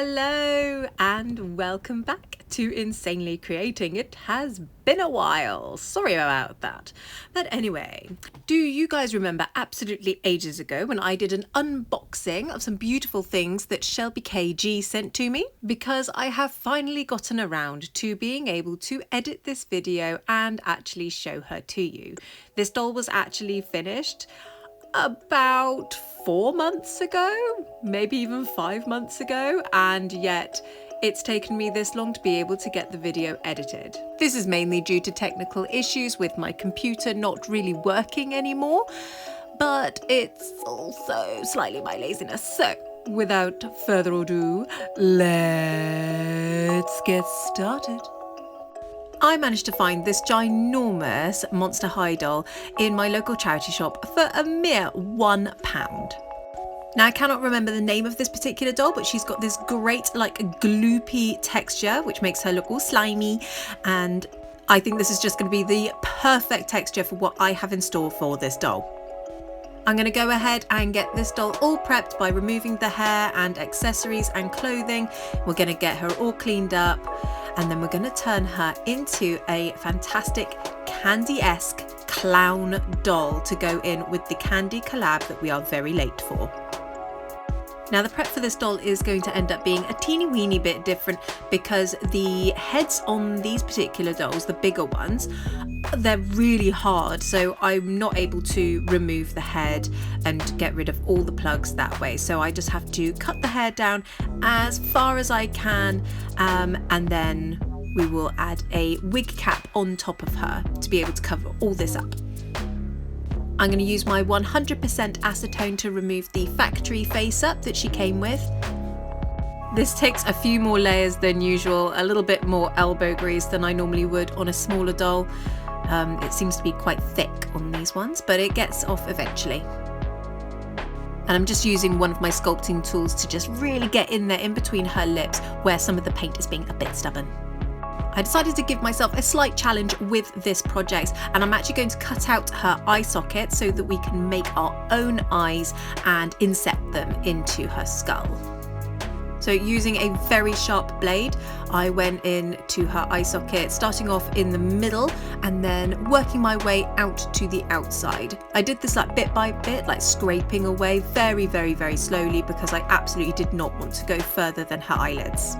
Hello and welcome back to Insanely Creating. It has been a while, sorry about that. But anyway, do you guys remember absolutely ages ago when I did an unboxing of some beautiful things that Shelby KG sent to me? Because I have finally gotten around to being able to edit this video and actually show her to you. This doll was actually finished about 4 months ago, maybe even 5 months ago, and yet it's taken me this long to be able to get the video edited. This is mainly due to technical issues with my computer not really working anymore, but it's also slightly my laziness. So without further ado, let's get started. I managed to find this ginormous Monster High doll in my local charity shop for a mere £1. Now I cannot remember the name of this particular doll, but she's got this great like gloopy texture which makes her look all slimy, and I think this is just going to be the perfect texture for what I have in store for this doll. I'm going to go ahead and get this doll all prepped by removing the hair and accessories and clothing. We're going to get her all cleaned up, and then we're going to turn her into a fantastic candy-esque clown doll to go in with the Candy Collab that we are very late for. Now the prep for this doll is going to end up being a teeny weeny bit different because the heads on these particular dolls, the bigger ones, they're really hard, so I'm not able to remove the head and get rid of all the plugs that way. So I just have to cut the hair down as far as I can, and then we will add a wig cap on top of her to be able to cover all this up. I'm going to use my 100% acetone to remove the factory face up that she came with. This takes a few more layers than usual, a little bit more elbow grease than I normally would on a smaller doll. It seems to be quite thick on these ones, but it gets off eventually. And I'm just using one of my sculpting tools to just really get in there in between her lips where some of the paint is being a bit stubborn. I decided to give myself a slight challenge with this project, and I'm actually going to cut out her eye socket so that we can make our own eyes and inset them into her skull. So using a very sharp blade, I went into her eye socket, starting off in the middle and then working my way out to the outside. I did this like bit by bit, like scraping away very, very, very slowly because I absolutely did not want to go further than her eyelids.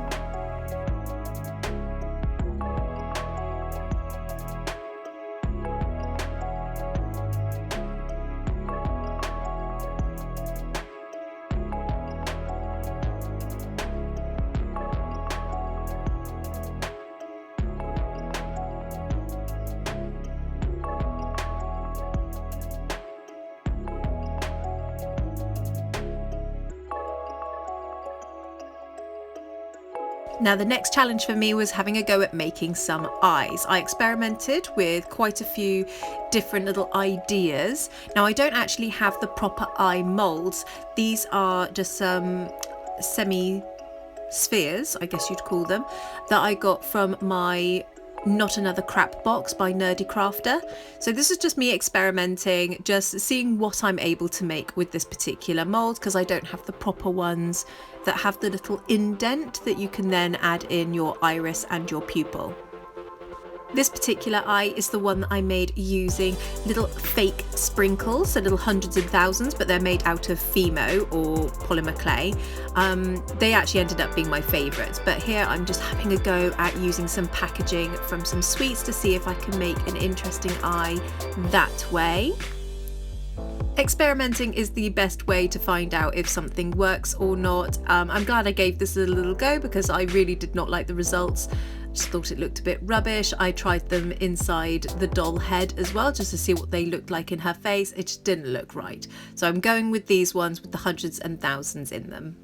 Now the next challenge for me was having a go at making some eyes. I experimented with quite a few different little ideas. Now I don't actually have the proper eye molds. These are just some semi-spheres, I guess you'd call them, that I got from my Not Another Crap box by Nerdecrafter. So this is just me experimenting, just seeing what I'm able to make with this particular mold, because I don't have the proper ones that have the little indent that you can then add in your iris and your pupil. This particular eye is the one that I made using little fake sprinkles, so little hundreds and thousands, but they're made out of Fimo or polymer clay. They actually ended up being my favourites, but here I'm just having a go at using some packaging from some sweets to see if I can make an interesting eye that way. Experimenting is the best way to find out if something works or not. I'm glad I gave this a little go because I really did not like the results. Just thought it looked a bit rubbish. I tried them inside the doll head as well just to see what they looked like in her face. It just didn't look right. So I'm going with these ones with the hundreds and thousands in them.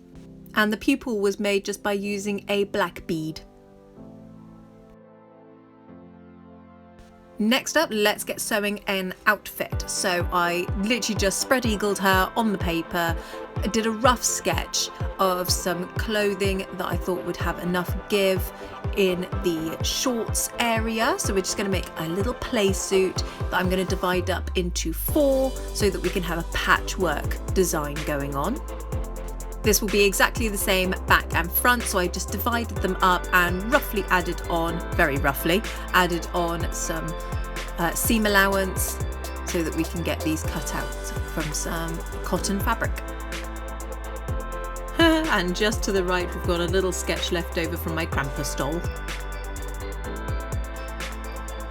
And the pupil was made just by using a black bead. Next up, let's get sewing an outfit. So I literally just spread eagled her on the paper, did a rough sketch of some clothing that I thought would have enough give in the shorts area. So we're just going to make a little play suit that I'm going to divide up into 4 so that we can have a patchwork design going on. This will be exactly the same back and front, so I just divided them up and roughly added on, very roughly, added on some seam allowance so that we can get these cut out from some cotton fabric. And just to the right, we've got a little sketch left over from my Krampus doll.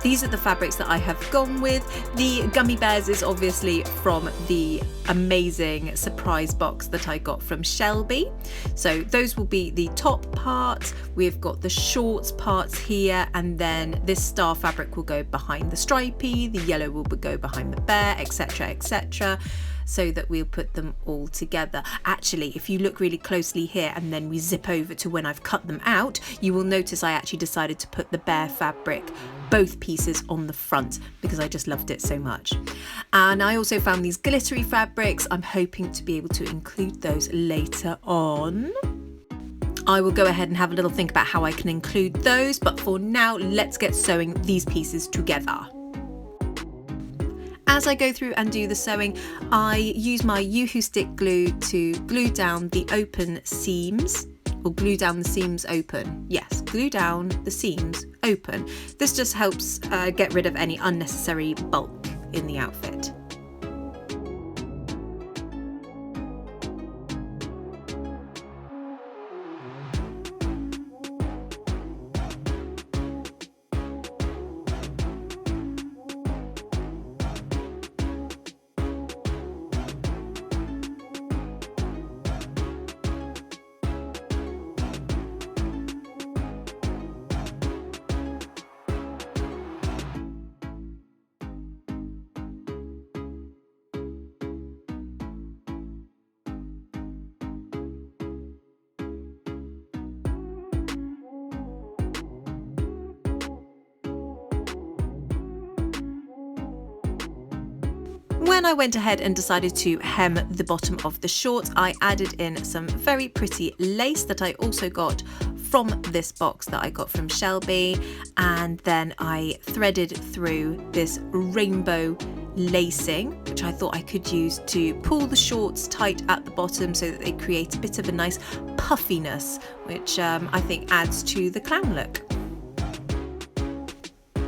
These are the fabrics that I have gone with. The gummy bears is obviously from the amazing surprise box that I got from Shelby. So those will be the top parts. We've got the shorts parts here, and then this star fabric will go behind the stripy, the yellow will go behind the bear, etc, etc. So that we'll put them all together. Actually, if you look really closely here and then we zip over to when I've cut them out, you will notice I actually decided to put the bear fabric, both pieces, on the front because I just loved it so much. And I also found these glittery fabrics. I'm hoping to be able to include those later on. I will go ahead and have a little think about how I can include those, but for now, let's get sewing these pieces together. As I go through and do the sewing, I use my Yoo-hoo stick glue to glue down the open seams, or glue down the seams open. Yes, glue down the seams open. This just helps get rid of any unnecessary bulk in the outfit. When I went ahead and decided to hem the bottom of the shorts, I added in some very pretty lace that I also got from this box that I got from Shelby, and then I threaded through this rainbow lacing, which I thought I could use to pull the shorts tight at the bottom so that they create a bit of a nice puffiness, which I think adds to the clown look.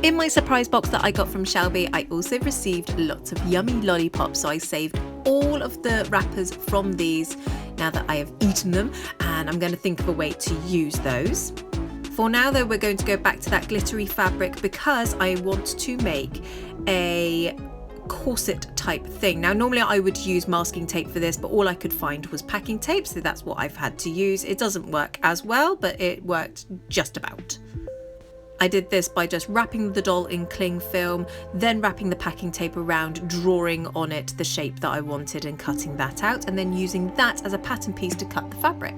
In my surprise box that I got from Shelby, I also received lots of yummy lollipops, so I saved all of the wrappers from these now that I have eaten them, and I'm going to think of a way to use those. For now though, we're going to go back to that glittery fabric because I want to make a corset type thing. Now normally I would use masking tape for this, but all I could find was packing tape, so that's what I've had to use. It doesn't work as well, but it worked just about. I did this by just wrapping the doll in cling film, then wrapping the packing tape around, drawing on it the shape that I wanted and cutting that out, and then using that as a pattern piece to cut the fabric.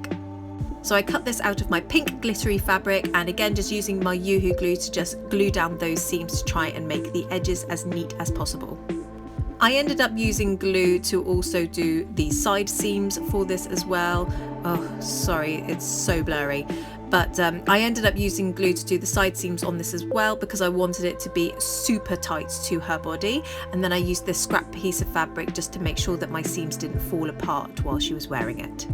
So I cut this out of my pink glittery fabric, and again just using my Yoo-hoo glue to just glue down those seams to try and make the edges as neat as possible. I ended up using glue to also do the side seams for this as well. Oh, sorry, it's so blurry. But I ended up using glue to do the side seams on this as well because I wanted it to be super tight to her body. And then I used this scrap piece of fabric just to make sure that my seams didn't fall apart while she was wearing it.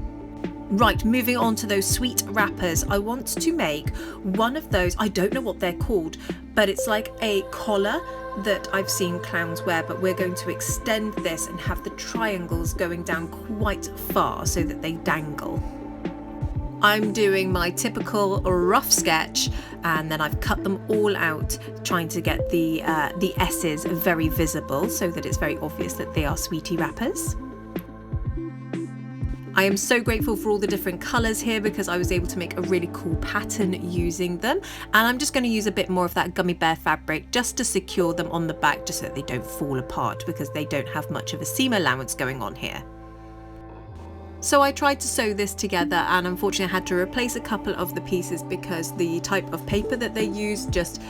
Right, moving on to those sweet wrappers. I want to make one of those, I don't know what they're called, but it's like a collar that I've seen clowns wear, but we're going to extend this and have the triangles going down quite far so that they dangle. I'm doing my typical rough sketch, and then I've cut them all out, trying to get the S's very visible so that it's very obvious that they are sweetie wrappers. I am so grateful for all the different colours here because I was able to make a really cool pattern using them, and I'm just going to use a bit more of that gummy bear fabric just to secure them on the back just so that they don't fall apart because they don't have much of a seam allowance going on here. So I tried to sew this together, and unfortunately I had to replace a couple of the pieces because the type of paper that they use just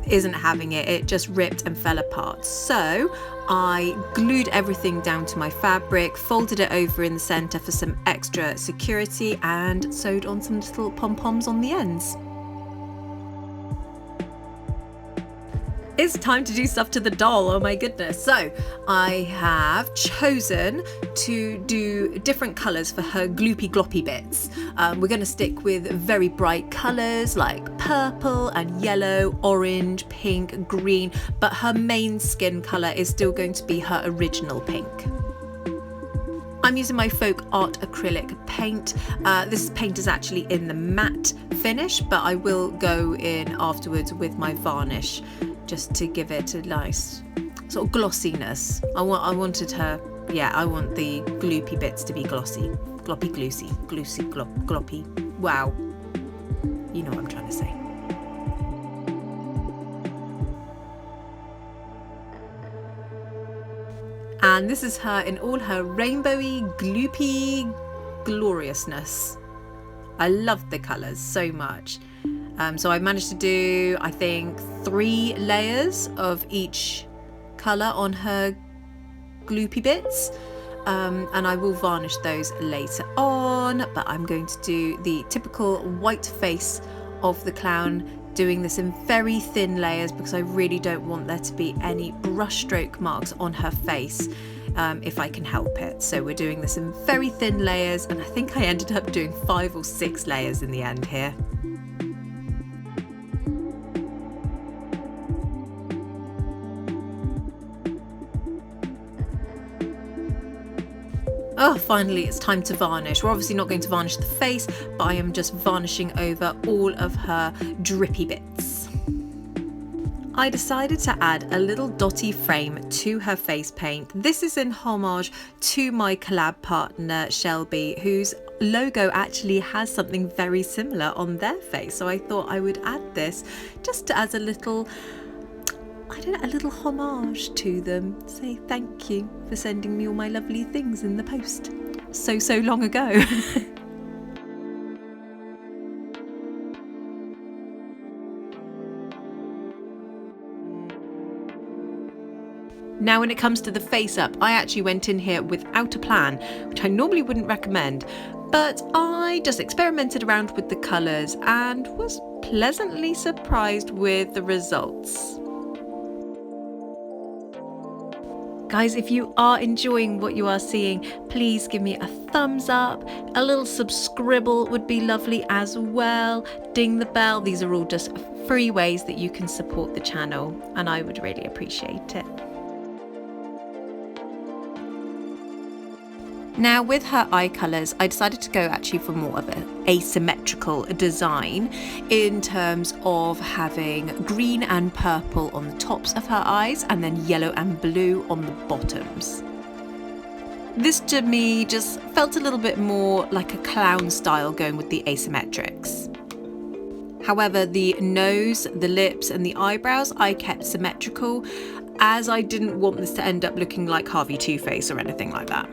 isn't having it. It just ripped and fell apart. So I glued everything down to my fabric, folded it over in the center for some extra security, and sewed on some little pom-poms on the ends. It's time to do stuff to the doll, oh my goodness. So I have chosen to do different colours for her gloopy gloppy bits. We're going to stick with very bright colours like purple and yellow, orange, pink, green, but her main skin colour is still going to be her original pink. I'm using my Folk Art acrylic paint. This paint is actually in the matte finish, but I will go in afterwards with my varnish just to give it a nice sort of glossiness. I want the gloopy bits to be glossy. Gloppy gloosy, gloosy gloppy. Wow. You know what I'm trying to say. And this is her in all her rainbowy, gloopy gloriousness. I love the colours so much. So I managed to do, I think, 3 layers of each colour on her gloopy bits. And I will varnish those later on, but I'm going to do the typical white face of the clown, doing this in very thin layers because I really don't want there to be any brushstroke marks on her face if I can help it. So we're doing this in very thin layers, and I think I ended up doing 5 or 6 layers in the end here. Oh, finally it's time to varnish. We're obviously not going to varnish the face, but I am just varnishing over all of her drippy bits. I decided to add a little dotty frame to her face paint. This is in homage to my collab partner Shelby, whose logo actually has something very similar on their face. So I thought I would add this just as a little, I don't know, a little homage to them. Say thank you for sending me all my lovely things in the post so long ago. Now when it comes to the face up, I actually went in here without a plan, which I normally wouldn't recommend, but I just experimented around with the colours and was pleasantly surprised with the results. Guys, if you are enjoying what you are seeing, please give me a thumbs up. A little subscribble would be lovely as well. Ding the bell. These are all just free ways that you can support the channel, and I would really appreciate it. Now with her eye colours, I decided to go actually for more of an asymmetrical design in terms of having green and purple on the tops of her eyes and then yellow and blue on the bottoms. This to me just felt a little bit more like a clown style going with the asymmetrics. However, the nose, the lips and the eyebrows I kept symmetrical, as I didn't want this to end up looking like Harvey Two-Face or anything like that.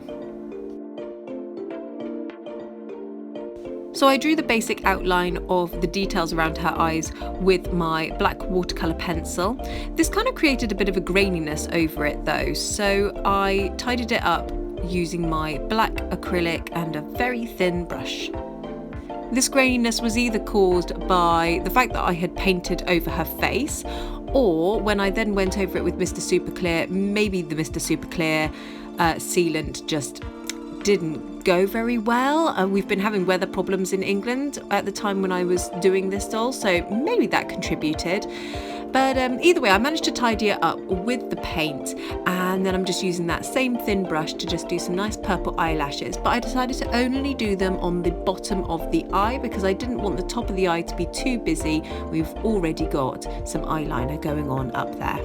So I drew the basic outline of the details around her eyes with my black watercolour pencil. This kind of created a bit of a graininess over it though, so I tidied it up using my black acrylic and a very thin brush. This graininess was either caused by the fact that I had painted over her face, or when I then went over it with Mr. Super Clear, maybe the Mr. Super Clear sealant just didn't go very well. We've been having weather problems in England at the time when I was doing this doll, so maybe that contributed. But either way, I managed to tidy it up with the paint, and then I'm just using that same thin brush to just do some nice purple eyelashes. But I decided to only do them on the bottom of the eye because I didn't want the top of the eye to be too busy. We've already got some eyeliner going on up there.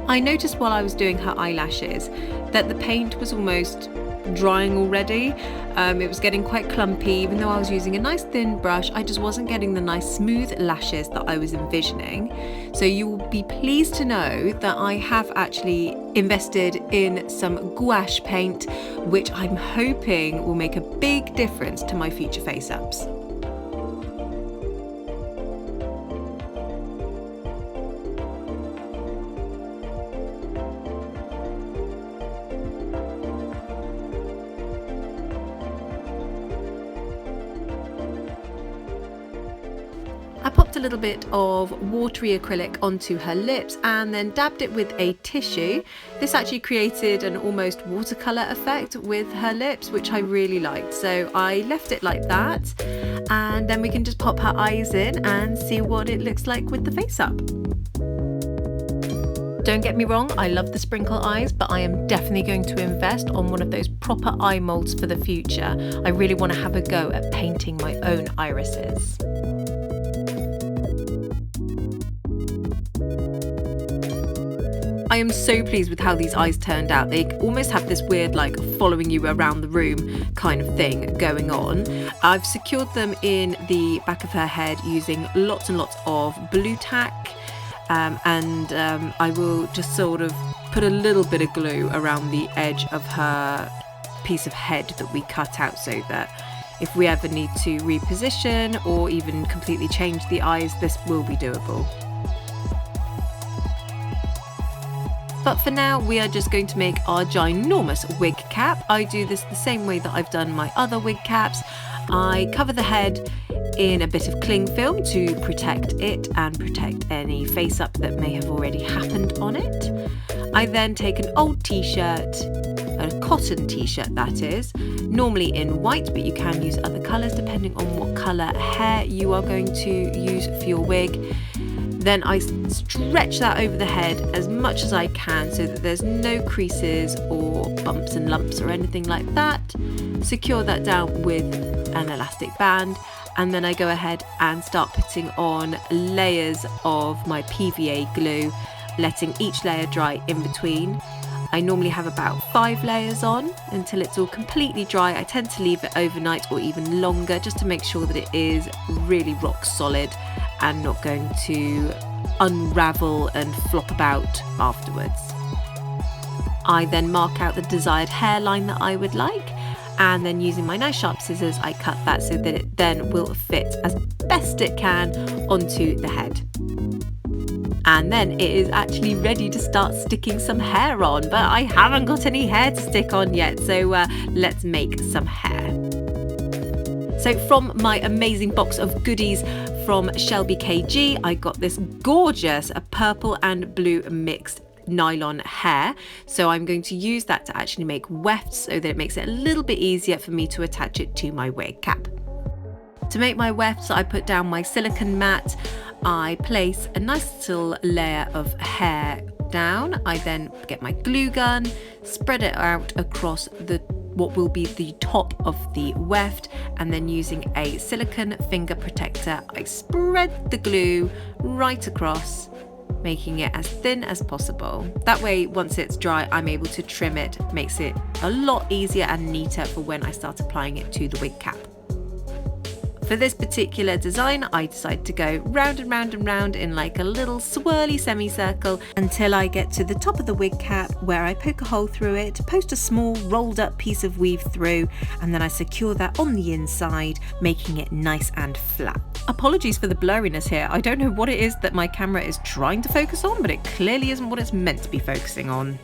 I noticed while I was doing her eyelashes that the paint was almost drying already. It was getting quite clumpy. Even though I was using a nice thin brush, I just wasn't getting the nice smooth lashes that I was envisioning. So you will be pleased to know that I have actually invested in some gouache paint, which I'm hoping will make a big difference to my future face-ups. popped a little bit of watery acrylic onto her lips and then dabbed it with a tissue. This actually created an almost watercolour effect with her lips, which I really liked. So I left it like that, and then we can just pop her eyes in and see what it looks like with the face up. Don't get me wrong, I love the sprinkle eyes, but I am definitely going to invest on one of those proper eye molds for the future. I really want to have a go at painting my own irises. I am so pleased with how these eyes turned out. They almost have this weird like following you around the room kind of thing going on. I've secured them in the back of her head using lots and lots of blue tack. I will just sort of put a little bit of glue around the edge of her piece of head that we cut out, so that if we ever need to reposition or even completely change the eyes, this will be doable. But for now, we are just going to make our ginormous wig cap. I do this the same way that I've done my other wig caps. I cover the head in a bit of cling film to protect it and protect any face up that may have already happened on it. I then take an old t-shirt, a cotton t-shirt that is, normally in white, but you can use other colours depending on what colour hair you are going to use for your wig. Then I stretch that over the head as much as I can so that there's no creases or bumps and lumps or anything like that. Secure that down with an elastic band, and then I go ahead and start putting on layers of my PVA glue, letting each layer dry in between. I normally have about 5 layers on until it's all completely dry. I tend to leave it overnight or even longer just to make sure that it is really rock solid and not going to unravel and flop about afterwards. I then mark out the desired hairline that I would like, and then using my nice sharp scissors I cut that so that it then will fit as best it can onto the head. And then it is actually ready to start sticking some hair on, but I haven't got any hair to stick on yet, so let's make some hair. So from my amazing box of goodies from Shelby KG, I got this gorgeous purple and blue mixed nylon hair. So I'm going to use that to actually make wefts so that it makes it a little bit easier for me to attach it to my wig cap. To make my wefts, I put down my silicone mat. I place a nice little layer of hair down. I then get my glue gun, spread it out across what will be the top of the weft, and then using a silicone finger protector, I spread the glue right across, making it as thin as possible. That way, once it's dry, I'm able to trim it. Makes it a lot easier and neater for when I start applying it to the wig cap. For this particular design, I decided to go round and round and round in like a little swirly semicircle until I get to the top of the wig cap, where I poke a hole through it, post a small rolled up piece of weave through, and then I secure that on the inside, making it nice and flat. Apologies for the blurriness here. I don't know what it is that my camera is trying to focus on, but it clearly isn't what it's meant to be focusing on.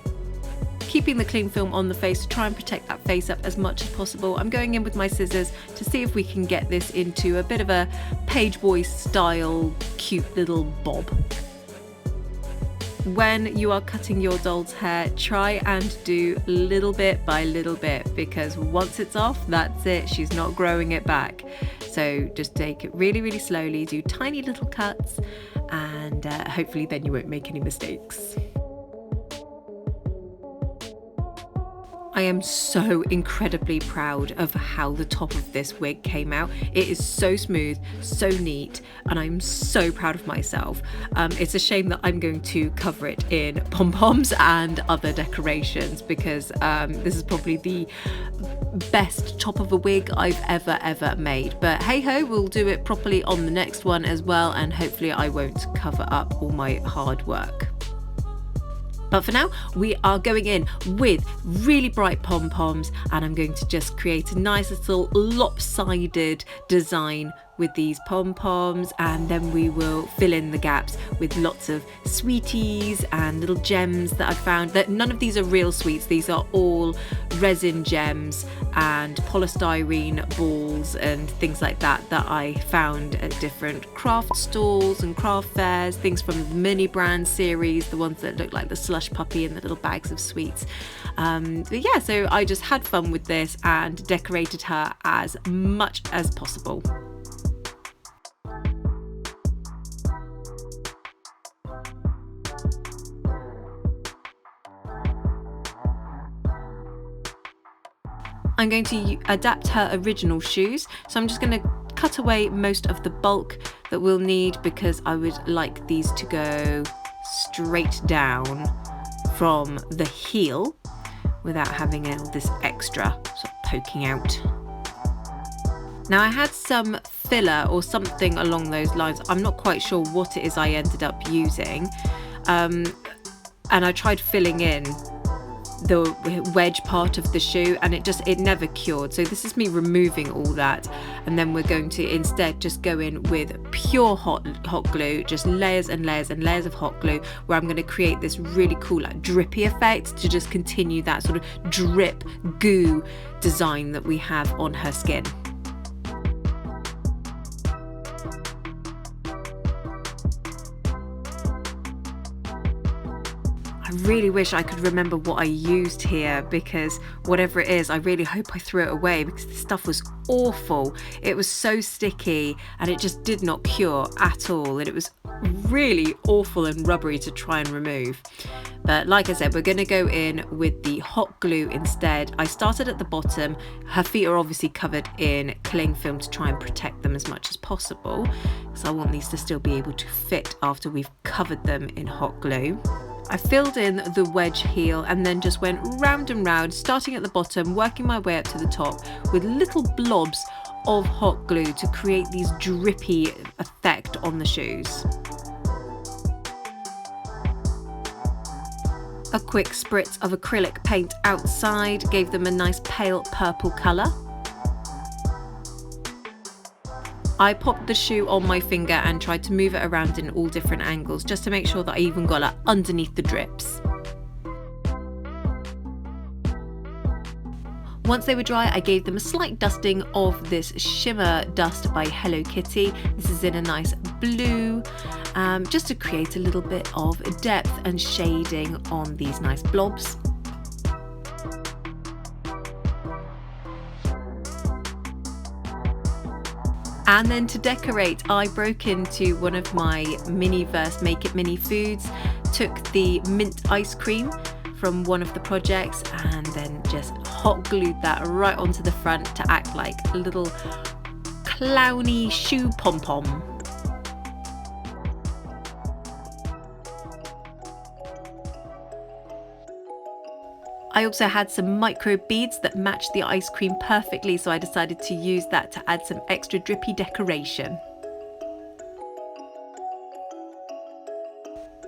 Keeping the cling film on the face to try and protect that face up as much as possible, I'm going in with my scissors to see if we can get this into a bit of a page boy style cute little bob. When you are cutting your doll's hair, try and do little bit by little bit, because once it's off, that's it, she's not growing it back. So just take it really, really slowly, do tiny little cuts, and hopefully then you won't make any mistakes. I am so incredibly proud of how the top of this wig came out. It is so smooth, so neat, and I'm so proud of myself. It's a shame that I'm going to cover it in pom-poms and other decorations, because this is probably the best top of a wig I've ever made. But hey ho, we'll do it properly on the next one as well, and hopefully I won't cover up all my hard work. But for now, we are going in with really bright pom-poms, and I'm going to just create a nice little lopsided design with these pom-poms, and then we will fill in the gaps with lots of sweeties and little gems that I found. That none of these are real sweets, these are all resin gems and polystyrene balls and things like that that I found at different craft stalls and craft fairs, things from the mini brand series, the ones that look like the slush puppy and the little bags of sweets. But yeah, so I just had fun with this and decorated her as much as possible. I'm going to adapt her original shoes, so I'm just going to cut away most of the bulk that we'll need, because I would like these to go straight down from the heel without having all this extra sort of poking out. Now I had some filler or something along those lines. I'm not quite sure what it is I ended up using, and I tried filling in the wedge part of the shoe and it never cured. So this is me removing all that, and then we're going to instead just go in with pure hot glue, just layers and layers and layers of hot glue, where I'm going to create this really cool like drippy effect to just continue that sort of drip goo design that we have on her skin. I really wish I could remember what I used here, because whatever it is, I really hope I threw it away, because the stuff was awful. It was so sticky and it just did not cure at all, and it was really awful and rubbery to try and remove. But like I said, we're going to go in with the hot glue instead. I started at the bottom. Her feet are obviously covered in cling film to try and protect them as much as possible, because I want these to still be able to fit after we've covered them in hot glue. I filled in the wedge heel and then just went round and round, starting at the bottom, working my way up to the top with little blobs of hot glue to create these drippy effect on the shoes. A quick spritz of acrylic paint outside gave them a nice pale purple colour. I popped the shoe on my finger and tried to move it around in all different angles just to make sure that I even got it underneath the drips. Once they were dry, I gave them a slight dusting of this shimmer dust by Hello Kitty. This is in a nice blue, just to create a little bit of depth and shading on these nice blobs. And then to decorate, I broke into one of my Miniverse Make It Mini foods, took the mint ice cream from one of the projects and then just hot glued that right onto the front to act like a little clowny shoe pom-pom. I also had some micro beads that matched the ice cream perfectly, so I decided to use that to add some extra drippy decoration.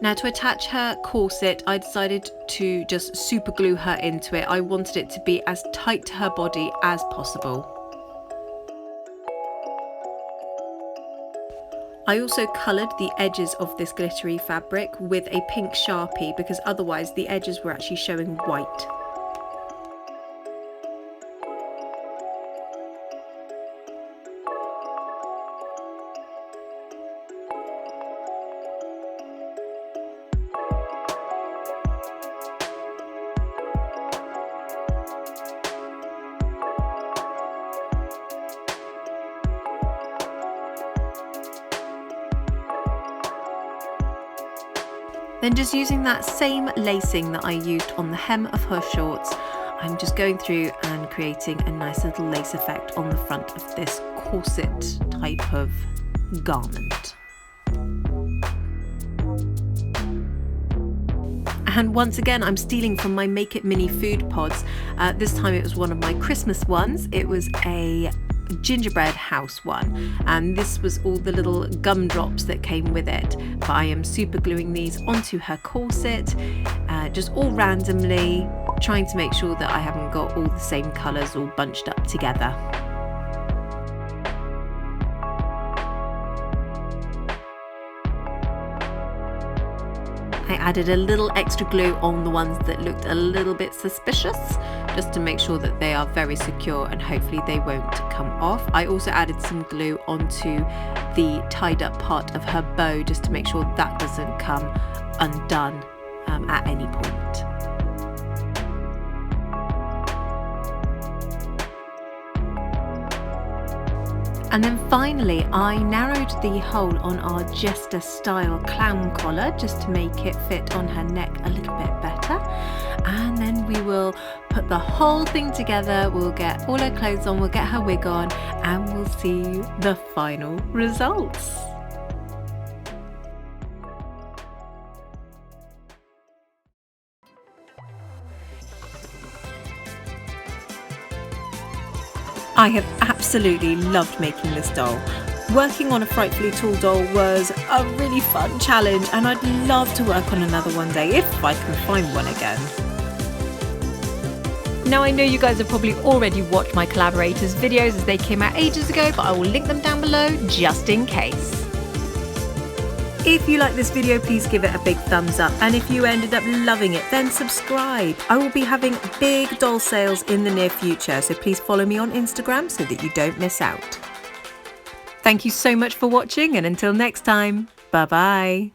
Now to attach her corset, I decided to just super glue her into it. I wanted it to be as tight to her body as possible. I also coloured the edges of this glittery fabric with a pink Sharpie, because otherwise the edges were actually showing white. Then just using that same lacing that I used on the hem of her shorts, I'm just going through and creating a nice little lace effect on the front of this corset type of garment. And once again, I'm stealing from my Make It Mini food pods. This time it was one of my Christmas ones. It was a gingerbread house one, and this was all the little gumdrops that came with it. But I am super gluing these onto her corset, just all randomly, trying to make sure that I haven't got all the same colours all bunched up together. I added a little extra glue on the ones that looked a little bit suspicious, just to make sure that they are very secure and hopefully they won't come off. I also added some glue onto the tied up part of her bow just to make sure that doesn't come undone at any point. And then finally, I narrowed the hole on our jester style clown collar just to make it fit on her neck a little bit better. And then we will put the whole thing together, we'll get all her clothes on, we'll get her wig on, and we'll see the final results. I have absolutely loved making this doll. Working on a frightfully tall doll was a really fun challenge, and I'd love to work on another one day if I can find one again. Now I know you guys have probably already watched my collaborators' videos as they came out ages ago, but I will link them down below just in case. If you like this video, please give it a big thumbs up, and if you ended up loving it, then subscribe. I will be having big doll sales in the near future, so please follow me on Instagram so that you don't miss out. Thank you so much for watching, and until next time, bye bye.